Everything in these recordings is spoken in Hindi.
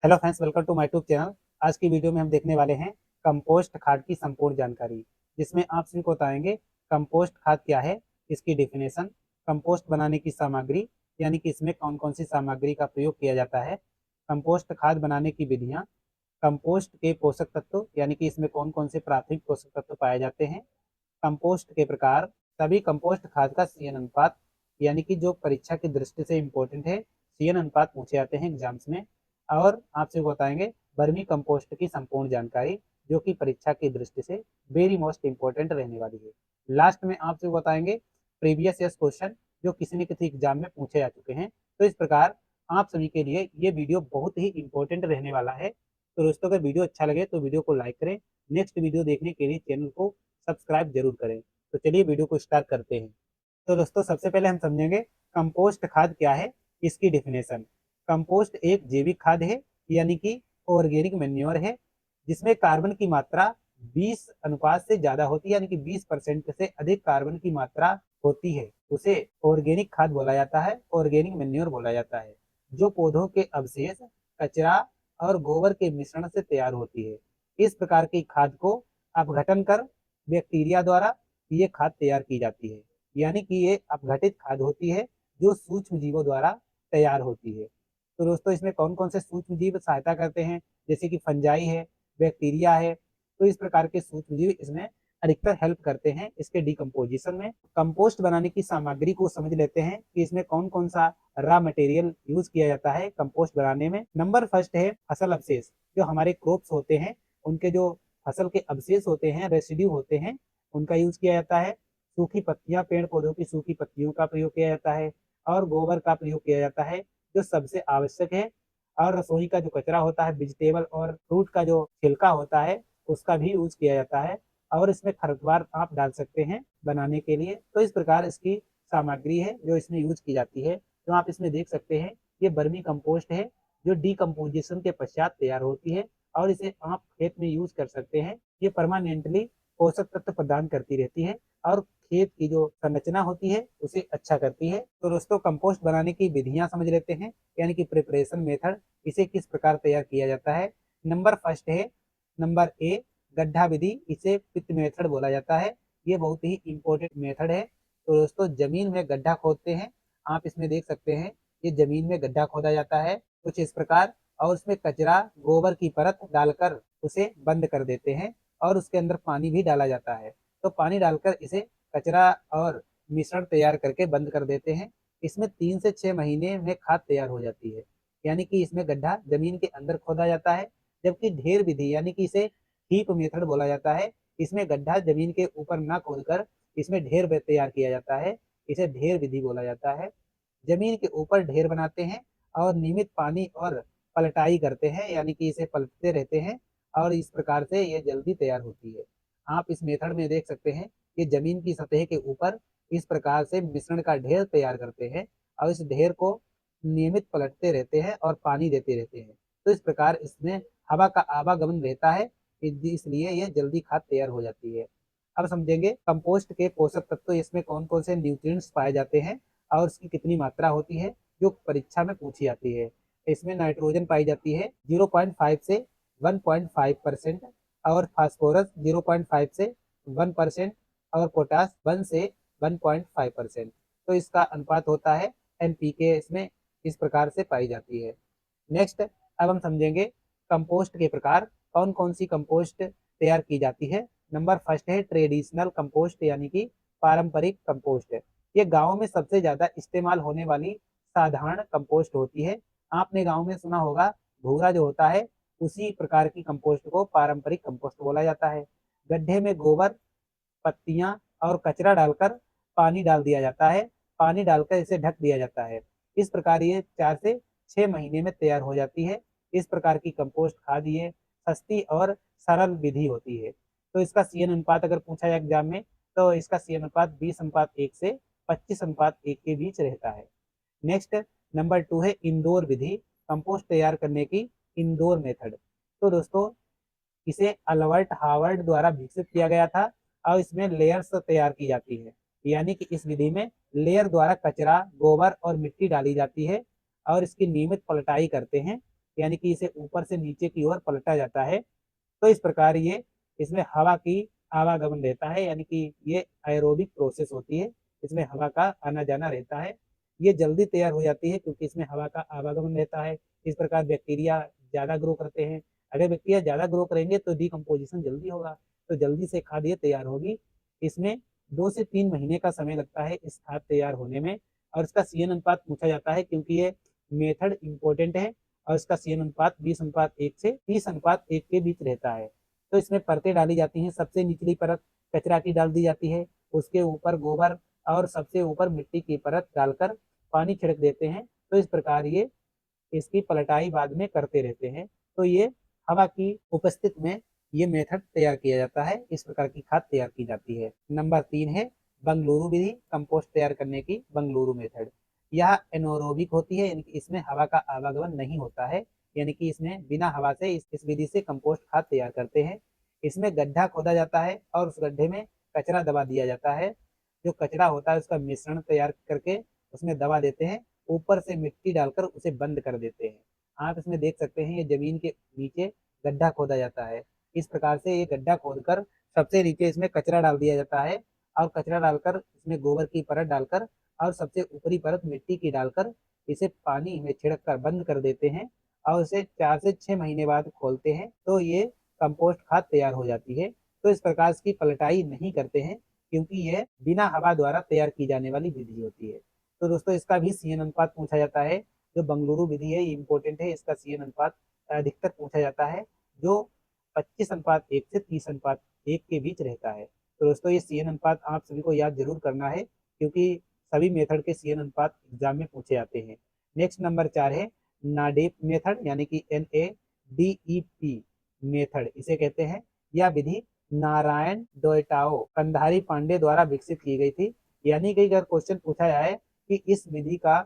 Hello friends, welcome to my YouTube channel. आज की वीडियो में हम देखने वाले हैं कंपोस्ट खाद की संपूर्ण जानकारी, जिसमें आप सभी को बताएंगे कंपोस्ट खाद क्या है, इसकी डेफिनेशन, कंपोस्ट बनाने की सामग्री यानी कि इसमें कौन कौन सी सामग्री का प्रयोग किया जाता है, कंपोस्ट खाद बनाने की विधियाँ, कंपोस्ट के पोषक तत्व यानी कि इसमें कौन कौन से प्राथमिक पोषक तत्व पाए जाते हैं, कंपोस्ट के प्रकार, सभी कंपोस्ट खाद का सीएन अनुपात यानी कि जो परीक्षा की दृष्टि से इम्पोर्टेंट है, सीएन अनुपात पूछे जाते हैं एग्जाम्स में। और आपसे बताएंगे वर्मी कंपोस्ट की संपूर्ण जानकारी, जो कि परीक्षा की दृष्टि से वेरी मोस्ट इंपॉर्टेंट रहने वाली है। लास्ट में आपसे बताएंगे प्रीवियस ईयर क्वेश्चन जो किसी न किसी एग्जाम में पूछे जा चुके हैं। तो इस प्रकार आप सभी के लिए ये वीडियो बहुत ही इंपॉर्टेंट रहने वाला है। तो दोस्तों, अगर वीडियो अच्छा लगे तो वीडियो को लाइक करें। नेक्स्ट वीडियो देखने के लिए चैनल को सब्सक्राइब जरूर करें। तो चलिए वीडियो को स्टार्ट करते हैं। तो दोस्तों, सबसे पहले हम समझेंगे कंपोस्ट खाद क्या है, इसकी डेफिनेशन। कंपोस्ट एक जैविक खाद है यानी कि ऑर्गेनिक मैन्योर है, जिसमें कार्बन की मात्रा 20 अनुपात से ज्यादा होती है, यानी कि 20% से अधिक कार्बन की मात्रा होती है। उसे ऑर्गेनिक खाद बोला जाता है, ऑर्गेनिक मैन्योर बोला जाता है, जो पौधों के अवशेष, कचरा और गोबर के मिश्रण से तैयार होती है। इस प्रकार की खाद को अपघटन कर बैक्टीरिया द्वारा ये खाद तैयार की जाती है, यानी कि ये अपघटित खाद होती है जो सूक्ष्म जीवों द्वारा तैयार होती है। तो दोस्तों, इसमें कौन कौन से सूक्ष्म जीव सहायता करते हैं, जैसे कि फंजाई है, बैक्टीरिया है। तो इस प्रकार के सूक्ष्म जीव इसमें अधिकतर हेल्प करते हैं इसके डिकम्पोजिशन में। कंपोस्ट बनाने की सामग्री को समझ लेते हैं कि इसमें कौन कौन सा रॉ मटेरियल यूज किया जाता है कंपोस्ट बनाने में। नंबर फर्स्ट है फसल अवशेष। जो हमारे क्रॉप्स होते हैं, उनके जो फसल के अवशेष होते हैं, रेसिड्यू होते हैं, उनका यूज किया जाता है। सूखी पत्तियां, पेड़ पौधों की सूखी पत्तियों का प्रयोग किया जाता है, और गोबर का प्रयोग किया जाता है, जो सबसे आवश्यक है। और रसोई का जो कचरा होता है, वेजिटेबल और फ्रूट का जो छिलका होता है, उसका भी यूज किया जाता है। और इसमें खरपतवार आप डाल सकते हैं बनाने के लिए। तो इस प्रकार इसकी सामग्री है जो इसमें यूज की जाती है। तो आप इसमें देख सकते हैं, ये वर्मी कंपोस्ट है जो डिकम्पोजिशन के पश्चात तैयार होती है, और इसे आप खेत में यूज कर सकते हैं। ये परमानेंटली पोषक तत्व प्रदान करती रहती है, और खेत की जो संरचना होती है उसे अच्छा करती है। तो दोस्तों, कंपोस्ट बनाने की विधियां समझ लेते हैं, यानी कि प्रिपरेशन मेथड, इसे किस प्रकार तैयार किया जाता है। नंबर फर्स्ट है, नंबर ए, गड्ढा विधि। इसे पिट मेथड बोला जाता है। ये बहुत ही इंपॉर्टेंट मेथड है। तो दोस्तों, जमीन में गड्ढा खोदते हैं। आप इसमें देख सकते हैं, ये जमीन में गड्ढा खोदा जाता है कुछ इस प्रकार, और उसमें कचरा, गोबर की परत डालकर उसे बंद कर देते हैं, और उसके अंदर पानी भी डाला जाता है। तो पानी डालकर इसे कचरा और मिश्रण तैयार करके बंद कर देते हैं। इसमें 3 से 6 महीने में खाद तैयार हो जाती है, यानी कि इसमें गड्ढा जमीन के अंदर खोदा जाता है। जबकि ढेर विधि, यानी कि इसे हीप मेथड बोला जाता है, इसमें गड्ढा जमीन के ऊपर ना खोदकर इसमें ढेर तैयार किया जाता है। इसे ढेर विधि बोला जाता है। जमीन के ऊपर ढेर बनाते हैं, और नियमित पानी और पलटाई करते हैं, यानी कि इसे पलटते रहते हैं, और इस प्रकार से ये जल्दी तैयार होती है। आप इस मेथड में देख सकते हैं कि जमीन की सतह के ऊपर इस प्रकार से मिश्रण का ढेर तैयार करते हैं, और इस ढेर को नियमित पलटते रहते हैं और पानी देते रहते हैं। तो इस प्रकार इसमें हवा का आवागमन रहता है, इसलिए यह जल्दी खाद तैयार हो जाती है। अब समझेंगे कंपोस्ट के पोषक तत्व, इसमें कौन कौन से न्यूट्रिएंट्स पाए जाते हैं और उसकी कितनी मात्रा होती है, जो परीक्षा में पूछी जाती है। इसमें नाइट्रोजन पाई जाती है 0.5 से 1.5%, और फास्फोरस 0.5 से 1%, और पोटास 1 से 1.5%। तो इसका अनुपात होता है एनपीके, इसमें इस प्रकार से पाई जाती है। नेक्स्ट, अब हम समझेंगे कंपोस्ट के प्रकार, कौन कौन सी कंपोस्ट तैयार की जाती है। नंबर फर्स्ट है ट्रेडिशनल कंपोस्ट, यानी कि पारंपरिक कंपोस्ट। ये गाँव में सबसे ज्यादा इस्तेमाल होने वाली साधारण कंपोस्ट होती है। आपने गाँव में सुना होगा, भूरा जो होता है, उसी प्रकार की कंपोस्ट को पारंपरिक कंपोस्ट बोला जाता है। गड्ढे में गोबर, पत्तियां और कचरा डालकर पानी डाल दिया जाता है, पानी डालकर इसे ढक दिया जाता है। इस प्रकार ये 4 से 6 महीने में तैयार हो जाती है। इस प्रकार की कंपोस्ट खाद ये सस्ती और सरल विधि होती है। तो इसका सीएन अनुपात अगर पूछा जाए एग्जाम में, तो इसका सीएन अनुपात 20:1 से 25:1 के बीच रहता है। नेक्स्ट, नंबर 2 है इंडोर विधि, कंपोस्ट तैयार करने की इंडोर मेथड। तो दोस्तों, इसे अल्बर्ट हावर्ड द्वारा विकसित किया गया था, और इसमें लेयर्स तैयार की जाती है, यानी कि इस विधि में लेयर द्वारा कचरा, गोबर और मिट्टी डाली जाती है, और इसकी नियमित पलटाई करते हैं। यानी कि इसे ऊपर से नीचे की ओर पलटा जाता है। तो इस प्रकार ये इसमें हवा की आवागमन रहता है, यानी कि ये एरोबिक प्रोसेस होती है, इसमें हवा का आना जाना रहता है। ये जल्दी तैयार हो जाती है क्योंकि इसमें हवा का आवागमन रहता है। इस प्रकार बैक्टीरिया ज़्यादा ग्रो करते हैं। अगर बैक्टीरिया ज़्यादा ग्रो करेंगे तो डिकम्पोजिशन जल्दी होगा, तो जल्दी से खाद ये तैयार होगी। इसमें 2 से 3 महीने का समय लगता है इस खाद तैयार होने में। और इसका सीएन अनुपात पूछा जाता है क्योंकि ये मेथड इम्पोर्टेंट है, और इसका सीएन अनुपात 20:1 से 30:1 के बीच रहता है। तो इसमें परतें डाली जाती हैं। सबसे निचली परत कचरा की डाल दी जाती है, उसके ऊपर गोबर और सबसे ऊपर मिट्टी की परत डालकर पानी छिड़क देते हैं। तो इस प्रकार ये इसकी पलटाई बाद में करते रहते हैं। तो ये हवा की उपस्थित में ये मेथड तैयार किया जाता है, इस प्रकार की खाद तैयार की जाती है। नंबर 3 है बंगलुरु विधि, कंपोस्ट तैयार करने की बंगलुरु मेथड। यह एनोरोबिक होती है, यानी कि इसमें हवा का आवागमन नहीं होता है, यानी कि इसमें बिना हवा से इस विधि से कंपोस्ट खाद तैयार करते हैं। इसमें गड्ढा खोदा जाता है और उस गड्ढे में कचरा दबा दिया जाता है। जो कचरा होता है उसका मिश्रण तैयार करके उसमें दबा देते हैं, ऊपर से मिट्टी डालकर उसे बंद कर देते हैं। आप इसमें देख सकते हैं ये जमीन के नीचे गड्ढा खोदा जाता है। इस प्रकार से ये गड्ढा खोदकर सबसे नीचे इसमें कचरा डाल दिया जाता है, और कचरा डालकर इसमें गोबर की परत डालकर और सबसे ऊपरी परत मिट्टी की डालकर इसे पानी में छिड़क कर बंद कर देते हैं, और इसे 4 से 6 महीने बाद खोलते हैं तो ये कंपोस्ट खाद तैयार हो जाती है। तो इस प्रकार इसकी पलटाई नहीं करते हैं क्योंकि यह बिना हवा द्वारा तैयार की जाने वाली विधि होती है। तो दोस्तों इसका भी सीएन अनुपात पूछा जाता है। जो बंगलुरु विधि है ये इंपॉर्टेंट है, इसका सीएन अनुपात अधिकतर पूछा जाता है, जो 25:1 से 30:1 के बीच रहता है। तो दोस्तों ये सीएन अनुपात आप सभी को याद जरूर करना है क्योंकि सभी मेथड के सीएन अनुपात एग्जाम में पूछे जाते हैं। नेक्स्ट नंबर 4 है नाडेप मेथड, यानी कि NADEP मेथड इसे कहते हैं। यह विधि नारायण डोयटाओ कंधारी पांडे द्वारा विकसित की गई थी। यानी कि अगर क्वेश्चन पूछा जाए कि इस विधि का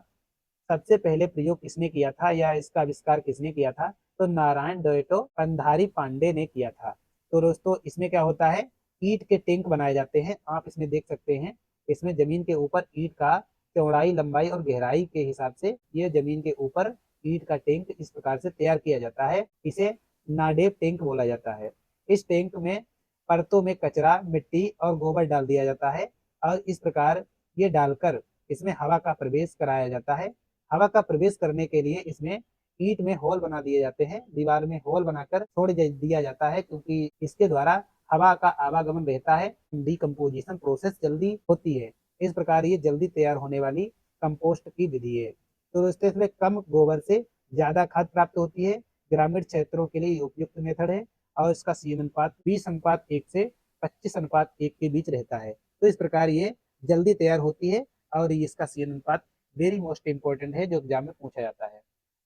सबसे पहले प्रयोग किसने किया था या इसका आविष्कार किसने किया था, तो नारायण डोयटो कंधारी पांडे ने किया था। तो दोस्तों इसमें क्या होता है, ईंट के टैंक बनाए जाते हैं। आप इसमें देख सकते हैं, इसमें जमीन के ऊपर ईंट का चौड़ाई लंबाई और गहराई के हिसाब से ये जमीन के ऊपर ईंट का टैंक इस प्रकार से तैयार किया जाता है। इसे नाडेप टैंक बोला जाता है। इस टैंक में परतों में कचरा मिट्टी और गोबर डाल दिया जाता है, और इस प्रकार ये डालकर इसमें हवा का प्रवेश कराया जाता है। हवा का प्रवेश करने के लिए इसमें ईंट में होल बना दिए जाते हैं, दीवार में होल बनाकर छोड़ दिया जाता है क्योंकि इसके द्वारा हवा का आवागमन रहता है, डिकम्पोजिशन प्रोसेस जल्दी होती है। इस प्रकार ये जल्दी तैयार होने वाली कंपोस्ट की विधि है। तो दोस्तों इसमें कम गोबर से ज्यादा खाद प्राप्त होती है, ग्रामीण क्षेत्रों के लिए उपयुक्त मेथड है, और इसका सीएन अनुपात 20:1 से 25:1 के बीच रहता है। तो इस प्रकार ये जल्दी तैयार होती है, और इसका सीएन अनुपात वेरी मोस्ट इंपॉर्टेंट है जो एग्जाम में पूछा जाता है।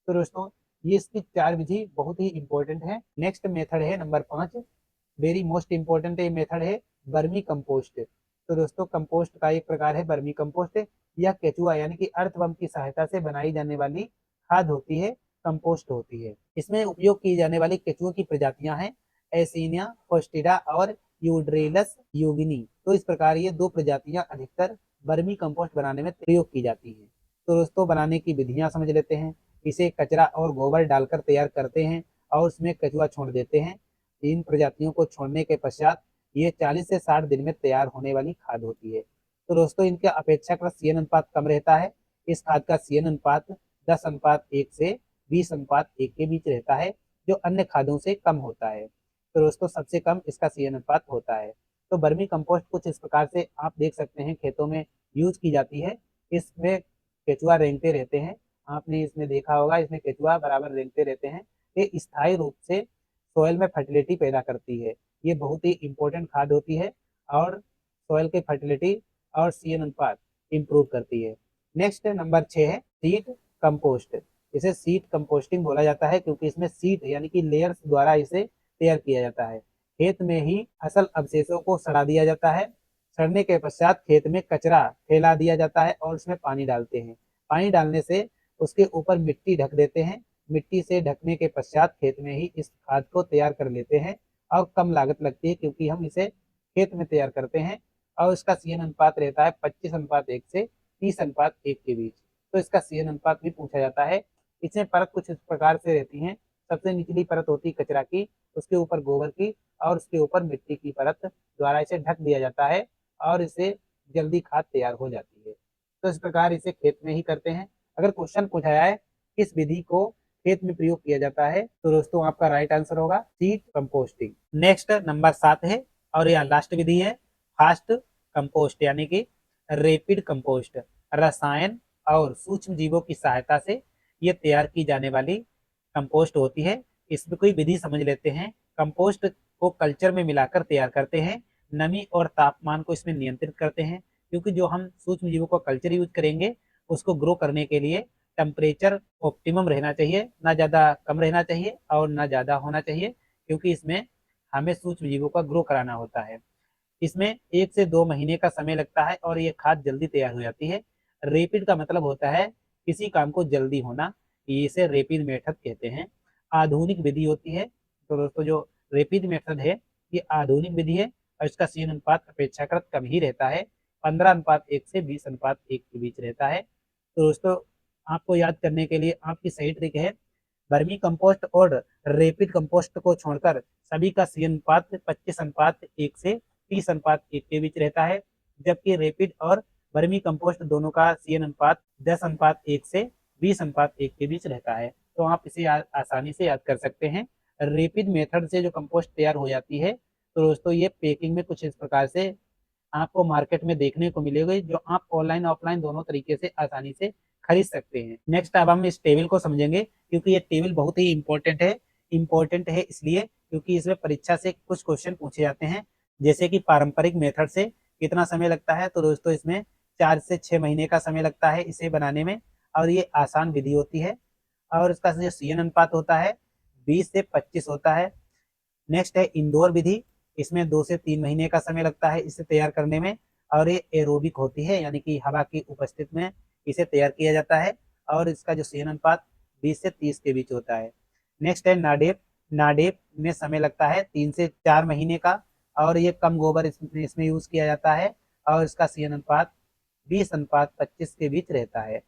तो दोस्तों ये इसकी 4 विधि बहुत ही इंपॉर्टेंट है। नेक्स्ट मेथड है नंबर 5, वेरी मोस्ट इंपॉर्टेंट ये मेथड है वर्मी कंपोस्ट। तो दोस्तों कंपोस्ट का एक प्रकार है वर्मी कंपोस्ट। यह केचुआ यानी कि अर्थवर्म की सहायता से बनाई जाने वाली खाद होती है, कंपोस्ट होती है। इसमें उपयोग की जाने वाली केचुओं की प्रजातियां हैं एसिनिया फोस्टिडा और यूड्रेलस यूगिनी। तो इस प्रकार ये 2 प्रजातियां अधिकतर वर्मी कंपोस्ट बनाने में प्रयोग की जाती हैं। तो दोस्तों बनाने की विधियां समझ लेते हैं। इसे कचरा और गोबर डालकर तैयार करते हैं और उसमें केचुआ छोड़ देते हैं। इन प्रजातियों को छोड़ने के पश्चात ये 40 से 60 दिन में तैयार होने वाली खाद होती है। तो दोस्तों इनका अपेक्षाकृत सीएन अनुपात कम रहता है। इस खाद का सीएन अनुपात 10:1 से 20:1 के बीच रहता है, जो अन्य खादों से कम होता है। तो दोस्तों सबसे कम इसका सीएन अनुपात होता है। तो वर्मी कंपोस्ट कुछ इस प्रकार से आप देख सकते हैं खेतों में यूज की जाती है। इसमें केचुआ रेंगते रहते हैं, आपने इसमें देखा होगा, इसमें केचुआ बराबर रेंगते रहते हैं। ये स्थायी रूप से सोयल में फर्टिलिटी पैदा करती है। ये बहुत ही इंपॉर्टेंट खाद होती है और सोयल के फर्टिलिटी और सीएन अनुपात इंप्रूव करती है। नेक्स्ट नंबर 6 है सीड कंपोस्ट। इसे सीड कंपोस्टिंग बोला जाता है क्योंकि इसमें सीड यानी कि लेयर्स द्वारा इसे तैयार किया जाता है। खेत में ही फसल अवशेषों को सड़ा दिया जाता है। सड़ने के पश्चात खेत में कचरा फैला दिया जाता है और उसमें पानी डालते हैं। पानी डालने से उसके ऊपर मिट्टी ढक देते हैं। मिट्टी से ढकने के पश्चात खेत में ही इस खाद को तैयार कर लेते हैं, और कम लागत लगती है क्योंकि हम इसे खेत में तैयार करते हैं। और इसका सीएन अनुपात रहता है 25:1 से 30:1 के बीच। तो इसका सीएन अनुपात भी पूछा जाता है। इसमें परत कुछ इस प्रकार से रहती है। सबसे निचली परत होती है कचरा की, उसके ऊपर गोबर की और उसके ऊपर मिट्टी की परत द्वारा इसे ढक दिया जाता है और इससे जल्दी खाद तैयार हो जाती है। तो इस प्रकार इसे खेत में ही करते हैं। अगर क्वेश्चन पूछा जाए किस विधि को खेत में प्रयोग किया जाता है, तो दोस्तों आपका राइट आंसर होगा सीड कंपोस्टिंग। नेक्स्ट नंबर 7 है और यह लास्ट विधि है फास्ट कंपोस्ट यानी कि रेपिड कंपोस्ट। रसायन और सूक्ष्म जीवों की सहायता से ये तैयार की जाने वाली कंपोस्ट होती है। इसमें कोई विधि समझ लेते हैं। कंपोस्ट को कल्चर में मिलाकर तैयार करते हैं। नमी और तापमान को इसमें नियंत्रित करते हैं, क्योंकि जो हम सूक्ष्म जीवों को कल्चर यूज करेंगे उसको ग्रो करने के लिए टेम्परेचर ऑप्टिमम रहना चाहिए, ना ज़्यादा कम रहना चाहिए और ना ज़्यादा होना चाहिए, क्योंकि इसमें हमें सूक्ष्म जीवों का ग्रो कराना होता है। इसमें 1 से 2 महीने का समय लगता है और ये खाद जल्दी तैयार हो जाती है। रेपिड का मतलब होता है किसी काम को जल्दी होना, इसे रेपिड मेथड कहते हैं। आधुनिक विधि होती है। तो दोस्तों जो रेपिड मेथड है ये आधुनिक विधि है और इसका सीन अनुपात अपेक्षाकृत कम ही रहता है। 15:1 से 20:1 के बीच रहता है। तो दोस्तों आपको याद करने के लिए आपकी सही ट्रिक है, वर्मी कंपोस्ट और रेपिड कंपोस्ट को छोड़कर सभी का सी अनुपात 25:1 से 30:1 के बीच रहता है, जबकि रेपिड और वर्मी कंपोस्ट दोनों का सी अनुपात 10:1 से 20:1 के बीच रहता है। तो आप इसे आसानी से याद कर सकते हैं। रेपिड मेथड से जो कंपोस्ट तैयार हो जाती है, तो दोस्तों ये पैकिंग में कुछ इस प्रकार से आपको मार्केट में देखने को मिलेगी, जो आप ऑनलाइन ऑफलाइन दोनों तरीके से आसानी से खरीद सकते हैं। नेक्स्ट अब हम इस टेबल को समझेंगे, क्योंकि ये टेबल बहुत ही इंपॉर्टेंट है। इंपॉर्टेंट है इसलिए क्योंकि इसमें परीक्षा से कुछ क्वेश्चन पूछे जाते हैं, जैसे कि पारंपरिक मेथड से कितना समय लगता है। तो दोस्तों इसमें 4 से 6 महीने का समय लगता है इसे बनाने में, और ये आसान विधि होती है और इसका जो सी अनुपात होता है 20 से 25 होता है। नेक्स्ट है इंडोर विधि। इसमें 2 से 3 महीने का समय लगता है इसे तैयार करने में, और ये एरोबिक होती है, यानी कि हवा की उपस्थिति में इसे तैयार किया जाता है और इसका जो सेवन अनुपात 20 से 30 के बीच होता है। नेक्स्ट है नाडेप। नाडेप में समय लगता है 3 से 4 महीने का, और ये कम गोबर इसमें यूज किया जाता है और इसका सेवन अनुपात 20:25 के बीच रहता है।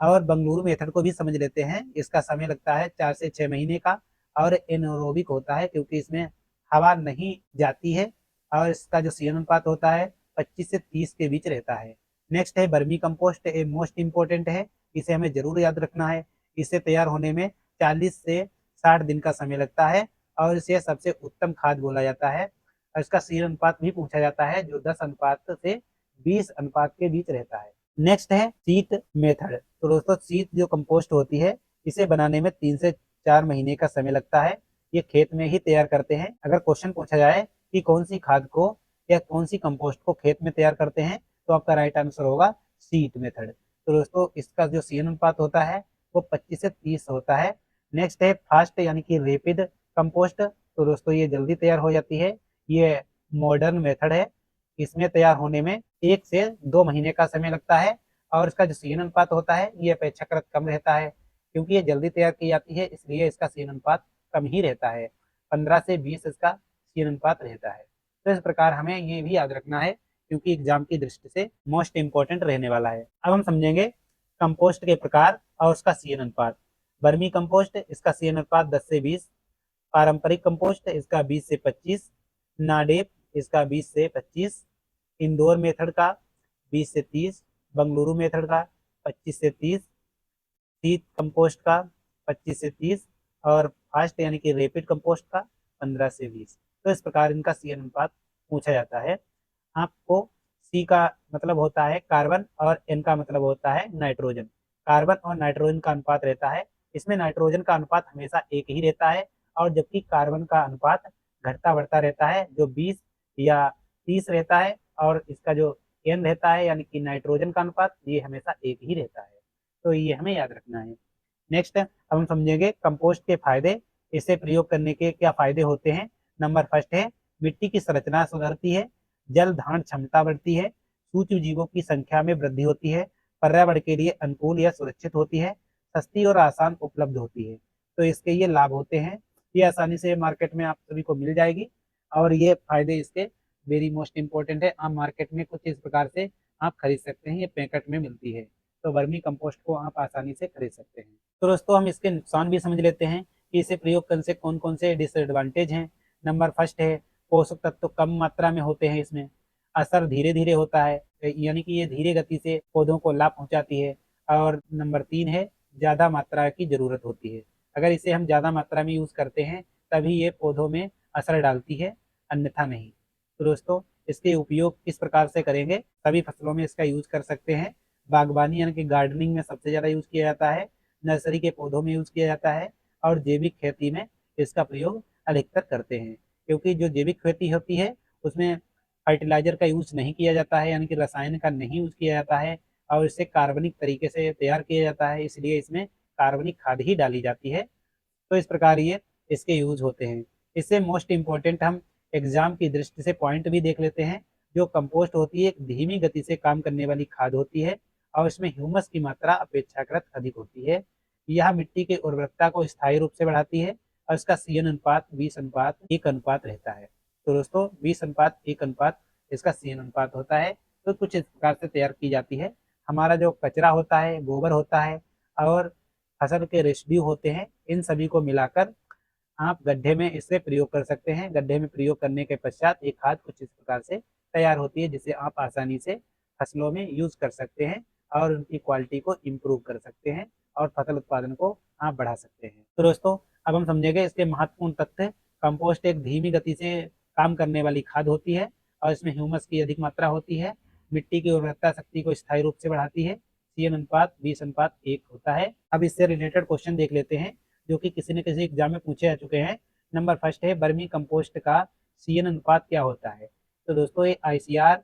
और बंगलुरु मेथड को भी समझ लेते हैं। इसका समय लगता है 4 से 6 महीने का और एनारोबिक होता है, क्योंकि इसमें हवा नहीं जाती है, और इसका जो सी अनुपात होता है 25 से 30 के बीच रहता है। नेक्स्ट है वर्मी कंपोस्ट, ये मोस्ट इंपॉर्टेंट है, इसे हमें जरूर याद रखना है। इसे तैयार होने में 40 से 60 दिन का समय लगता है और इसे सबसे उत्तम खाद बोला जाता है, और इसका सी अनुपात भी पूछा जाता है, जो 10 अनुपात से 20 अनुपात के बीच रहता है। नेक्स्ट है शीत मेथड। तो दोस्तों शीत जो कंपोस्ट होती है, इसे बनाने में 3 से 4 महीने का समय लगता है। ये खेत में ही तैयार करते हैं। अगर क्वेश्चन पूछा जाए कि कौन सी खाद को या कौन सी कंपोस्ट को खेत में तैयार करते हैं, तो आपका राइट आंसर होगा शीट मेथड। तो दोस्तों इसका जो सी अनुपात होता है वो 25 से 30 होता है। नेक्स्ट है फास्ट यानी कि रेपिड कंपोस्ट। तो दोस्तों ये जल्दी तैयार हो जाती है, ये मॉडर्न मेथड है। इसमें तैयार होने में 1 से 2 महीने का समय लगता है और इसका जो सी अनुपात होता है ये अपेक्षाकृत कम रहता है, क्योंकि ये जल्दी तैयार की जाती है, इसलिए इसका सी अनुपात कम ही रहता है। 15 से 20 इसका सी अनुपात रहता है। तो इस प्रकार हमें ये भी याद रखना है, क्योंकि एग्जाम की दृष्टि से मोस्ट इंपॉर्टेंट रहने वाला है। अब हम समझेंगे कंपोस्ट के प्रकार और उसका सी अनुपात। वर्मी कंपोस्ट, इसका सी अनुपात 10 से 20। पारंपरिक कंपोस्ट, इसका 20 से 25। नाडेप, इसका 20 से 25। इंदौर मेथड का 20 से 30। बंगलुरु मेथड का 25 से 30। शीत कंपोस्ट का 25 से 30 और फास्ट यानी कि रेपिड कंपोस्ट का 15 से 20। तो इस प्रकार इनका सी अनुपात पूछा जाता है। आपको सी का मतलब होता है कार्बन और एन का मतलब होता है नाइट्रोजन। कार्बन और नाइट्रोजन का अनुपात रहता है। इसमें नाइट्रोजन का अनुपात हमेशा एक ही रहता है, और जबकि कार्बन का अनुपात घटता बढ़ता रहता है, जो 20 या 30 रहता है, और इसका जो एन रहता है यानी कि नाइट्रोजन का अनुपात, ये हमेशा एक ही रहता है। तो ये हमें याद रखना है। नेक्स्ट अब हम समझेंगे कंपोस्ट के फायदे। इसे प्रयोग करने के क्या फायदे होते हैं। नंबर फर्स्ट है मिट्टी की संरचना सुधरती है, जल धारण क्षमता बढ़ती है, सूक्ष्म जीवों की संख्या में वृद्धि होती है, पर्यावरण के लिए अनुकूल या सुरक्षित होती है, सस्ती और आसान उपलब्ध होती है। तो इसके ये लाभ होते हैं, ये आसानी से मार्केट में आप सभी को मिल जाएगी, और ये फायदे इसके वेरी मोस्ट इंपॉर्टेंट है। आप मार्केट में कुछ इस प्रकार से आप खरीद सकते हैं, ये पैकेट में मिलती है। तो वर्मी कंपोस्ट को आप आसानी से खरीद सकते हैं। तो दोस्तों हम इसके नुकसान भी समझ लेते हैं कि इसे प्रयोग करने से कौन कौन से डिसएडवांटेज हैं। नंबर फर्स्ट है, पोषक तत्व कम मात्रा में होते हैं इसमें, असर धीरे धीरे होता है, यानी कि ये धीरे गति से पौधों को लाभ पहुंचाती है। और नंबर तीन है, ज़्यादा मात्रा की ज़रूरत होती है। अगर इसे हम ज़्यादा मात्रा में यूज़ करते हैं तभी ये पौधों में असर डालती है, अन्यथा नहीं। तो दोस्तों इसके उपयोग किस प्रकार से करेंगे, सभी फसलों में इसका यूज कर सकते हैं। बागवानी यानी कि गार्डनिंग में सबसे ज़्यादा यूज किया जाता है, नर्सरी के पौधों में यूज किया जाता है, और जैविक खेती में इसका प्रयोग अधिकतर करते हैं। क्योंकि जो जैविक खेती होती है उसमें फर्टिलाइजर का यूज नहीं किया जाता है, यानी कि रसायन का नहीं यूज किया जाता है, और इसे कार्बनिक तरीके से तैयार किया जाता है, इसलिए इसमें कार्बनिक खाद ही डाली जाती है। तो इस प्रकार ये इसके यूज होते हैं। इससे मोस्ट इम्पोर्टेंट हम एग्जाम की दृष्टि से पॉइंट भी देख लेते हैं। जो कंपोस्ट होती है एक धीमी गति से काम करने वाली खाद होती है, और इसमें ह्यूमस की मात्रा अपेक्षाकृत अधिक होती है। यह मिट्टी की उर्वरकता को स्थायी रूप से बढ़ाती है, और इसका CN अनुपात 20:1 अनुपात रहता है। तो दोस्तों 20:1 अनुपात इसका CN अनुपात होता है। तो कुछ इस प्रकार से तैयार की जाती है। हमारा जो कचरा होता है, गोबर होता है, और फसल के रेसिड्यू होते हैं, इन सभी को मिलाकर आप गड्ढे में इससे प्रयोग कर सकते हैं। गड्ढे में प्रयोग करने के पश्चात एक खाद कुछ इस प्रकार से तैयार होती है, जिसे आप आसानी से फसलों में यूज कर सकते हैं और उनकी क्वालिटी को इम्प्रूव कर सकते हैं, और फसल उत्पादन को आप बढ़ा सकते हैं। तो दोस्तों अब हम समझेंगे इसके महत्वपूर्ण तथ्य। कंपोस्ट एक धीमी गति से काम करने वाली खाद होती है, और इसमें ह्यूमस की अधिक मात्रा होती है, मिट्टी की उर्वरकता शक्ति को स्थायी रूप से बढ़ाती है, CN अनुपात 20:1 होता है। अब इससे रिलेटेड क्वेश्चन देख लेते हैं जो कि किसी न किसी एग्जाम में पूछे जा चुके हैं। नंबर फर्स्ट है, बर्मी कंपोस्ट का CN अनुपात क्या होता है। तो दोस्तों ये ICR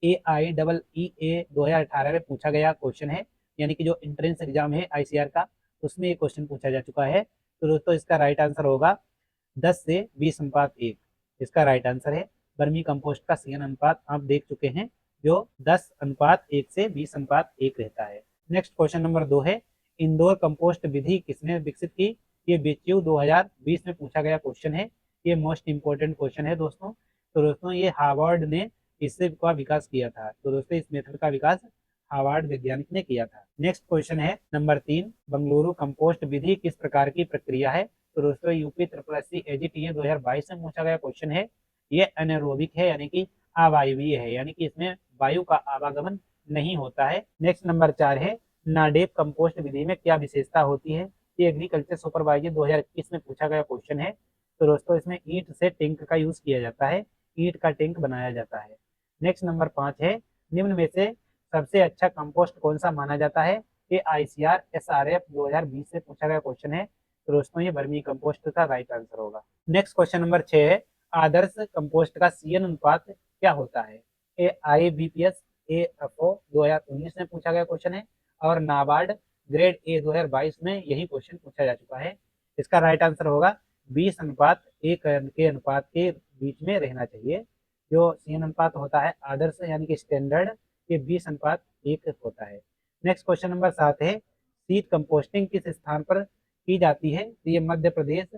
AIEEA 2018 में पूछा गया क्वेश्चन है, यानी कि जो एंट्रेंस एग्जाम है ICR का, उसमें ये क्वेश्चन पूछा जा चुका है। तो दोस्तों इसका राइट आंसर होगा 10 से 20:1। इसका राइट आंसर है। बर्मी कंपोस्ट का CN अनुपात आप देख चुके हैं, जो 10:1 से 20:1 रहता है। नेक्स्ट क्वेश्चन नंबर 2 है, इंडोर कंपोस्ट विधि किसने विकसित की। ये BHU 2020 में पूछा गया क्वेश्चन है। ये मोस्ट इंपॉर्टेंट क्वेश्चन है दोस्तों। तो दोस्तों ये हार्वर्ड ने इससे का विकास किया था। तो दोस्तों इस मेथड का विकास हार्वर्ड वैज्ञानिक ने किया था। नेक्स्ट क्वेश्चन है नंबर 3, बंगलुरु कंपोस्ट विधि किस प्रकार की प्रक्रिया है। तो दोस्तों UPSSC AGTA 2022 में पूछा गया क्वेश्चन है। ये एनारोबिक है, यानी कि अवायवीय है, यानी कि इसमें वायु का आवागमन नहीं होता है। नेक्स्ट नंबर 4 है, नाडेप कंपोस्ट विधि में क्या विशेषता होती है। ये एग्रीकल्चर सुपरवाइजर 2021 में पूछा गया क्वेश्चन है। तो दोस्तों इसमें ईंट से टैंक का यूज किया जाता है, ईंट का टैंक बनाया जाता है। नेक्स्ट नंबर 5 है, निम्न में से सबसे अच्छा कंपोस्ट कौन सा माना जाता है। ये ICR SRF 2020 से पूछा गया क्वेश्चन है। तो दोस्तों ये वर्मी कंपोस्ट का राइट आंसर होगा। नेक्स्ट क्वेश्चन नंबर 6 है, आदर्श कंपोस्ट का CN अनुपात क्या होता है। ये IBPS AFO 2019 में पूछा गया क्वेश्चन है, और नाबार्ड ग्रेड A 2022 में यही क्वेश्चन पूछा जा चुका है। इसका राइट आंसर होगा 20:1 के अनुपात के बीच में रहना चाहिए। जो CN अनुपात होता है आदर्श यानी कि स्टैंडर्ड, ये 20:1 होता है। नेक्स्ट क्वेश्चन नंबर 7 है, सीड कंपोस्टिंग किस स्थान पर की जाती है। तो ये Madhya Pradesh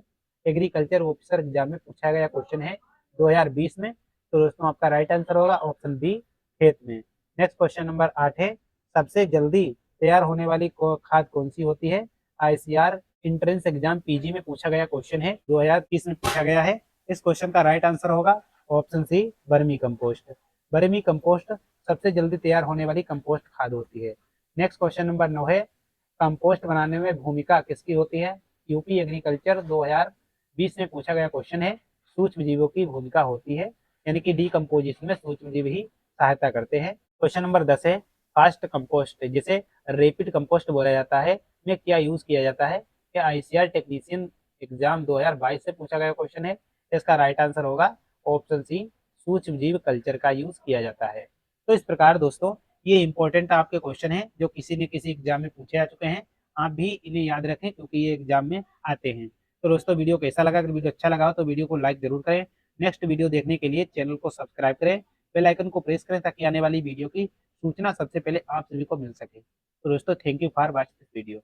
agriculture officer exam में पूछा गया क्वेश्चन है 2020 में। तो दोस्तों आपका राइट आंसर होगा ऑप्शन बी, खेत में। नेक्स्ट क्वेश्चन नंबर 8 है, सबसे जल्दी तैयार होने वाली खाद कौन सी होती है। ICR इंट्रेंस एग्जाम PG में पूछा गया क्वेश्चन है, 2030 में पूछा गया है। इस क्वेश्चन का राइट आंसर होगा option C, vermicompost. Vermicompost सबसे जल्दी तैयार होने वाली कंपोस्ट खाद होती है। नेक्स्ट क्वेश्चन नंबर 9 है, कंपोस्ट बनाने में भूमिका किसकी होती है। UP एग्रीकल्चर 2020 में पूछा गया क्वेश्चन है, सूक्ष्म जीवों की भूमिका होती है, यानी कि डीकम्पोजिशन में सूक्ष्म जीव ही सहायता करते हैं। क्वेश्चन नंबर 10 है, फास्ट कंपोस्ट जिसे रैपिड कंपोस्ट बोला जाता है में क्या यूज किया जाता है। क्या ICR टेक्नीशियन एग्जाम 2022 से पूछा गया क्वेश्चन है। इसका राइट आंसर होगा ऑप्शन सी, सूक्ष्म जीव कल्चर का यूज किया जाता है। तो इस प्रकार दोस्तों ये इंपॉर्टेंट आपके क्वेश्चन है जो किसी न किसी एग्जाम में पूछे जा चुके हैं। आप भी इन्हें याद रखें क्योंकि ये एग्जाम में आते हैं। तो दोस्तों वीडियो कैसा लगा, अगर वीडियो अच्छा लगा हो तो वीडियो को लाइक जरूर करें। नेक्स्ट वीडियो देखने के लिए चैनल को सब्सक्राइब करें, बेल आइकन को प्रेस करें ताकि आने वाली वीडियो की सूचना सबसे पहले आप सभी को मिल सके। तो दोस्तों thank you for watching this video.